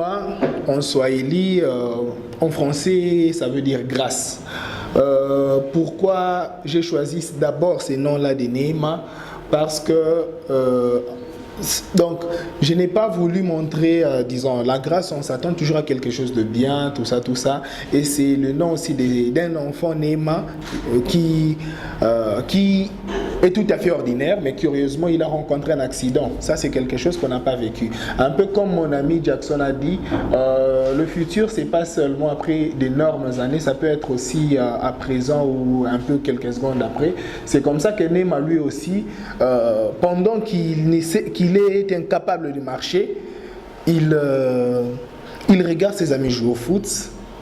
Neema, en swahili, en français, ça veut dire grâce. Pourquoi j'ai choisi d'abord ces noms-là de Neema? Parce que donc, je n'ai pas voulu montrer, disons, la grâce, on s'attend toujours à quelque chose de bien, tout ça. Et c'est le nom aussi d'un enfant, Neema, qui est tout à fait ordinaire, mais curieusement, il a rencontré un accident. Ça, c'est quelque chose qu'on n'a pas vécu. Un peu comme mon ami Jackson a dit, le futur, c'est pas seulement après d'énormes années, ça peut être aussi à présent ou un peu quelques secondes après. C'est comme ça que Neema, lui aussi, pendant qu'il est incapable de marcher, il regarde ses amis jouer au foot,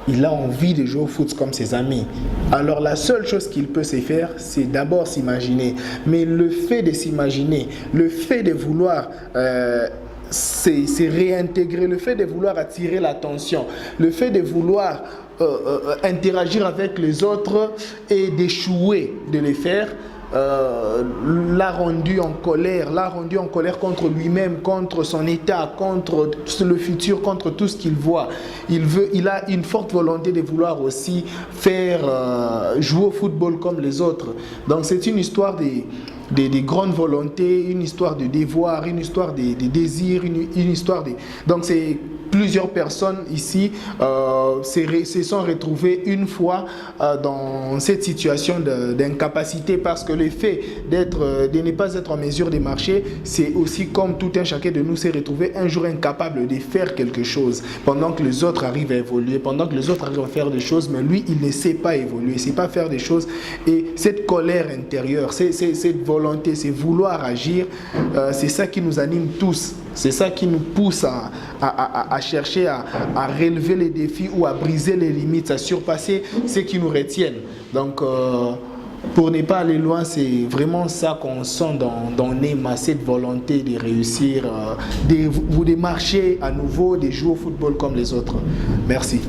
il a envie de jouer au foot comme ses amis. Alors la seule chose qu'il peut se faire, c'est d'abord s'imaginer. Mais le fait de s'imaginer, le fait de vouloir se réintégrer, le fait de vouloir attirer l'attention, le fait de vouloir interagir avec les autres et d'échouer de les faire, l'a rendu en colère contre lui-même, contre son état, contre le futur, contre tout ce qu'il voit. Il a une forte volonté de vouloir aussi faire jouer au football comme les autres. Donc c'est une histoire des grandes volontés, une histoire de devoir, une histoire de désir, une histoire de... Donc c'est plusieurs personnes ici se sont retrouvées une fois dans cette situation d'incapacité, parce que le fait de ne pas être en mesure de marcher, c'est aussi comme tout un chacun de nous s'est retrouvé un jour incapable de faire quelque chose, pendant que les autres arrivent à évoluer, pendant que les autres arrivent à faire des choses, mais lui, il ne sait pas évoluer, il ne sait pas faire des choses. Et cette colère intérieure, cette volonté, c'est vouloir agir, c'est ça qui nous anime tous. C'est ça qui nous pousse à chercher à relever les défis ou à briser les limites, à surpasser ce qui nous retiennent. Donc, pour ne pas aller loin, c'est vraiment ça qu'on sent dans Neema, cette volonté de réussir, de marcher à nouveau, de jouer au football comme les autres. Merci.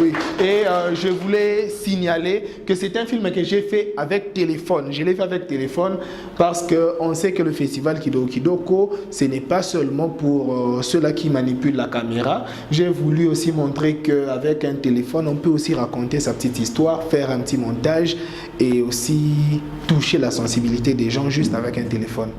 Oui, et je voulais signaler que c'est un film que j'ai fait avec téléphone. Je l'ai fait avec téléphone parce qu'on sait que le festival Kidogo Kidoko, ce n'est pas seulement pour ceux-là qui manipulent la caméra. J'ai voulu aussi montrer qu'avec un téléphone, on peut aussi raconter sa petite histoire, faire un petit montage et aussi toucher la sensibilité des gens juste avec un téléphone.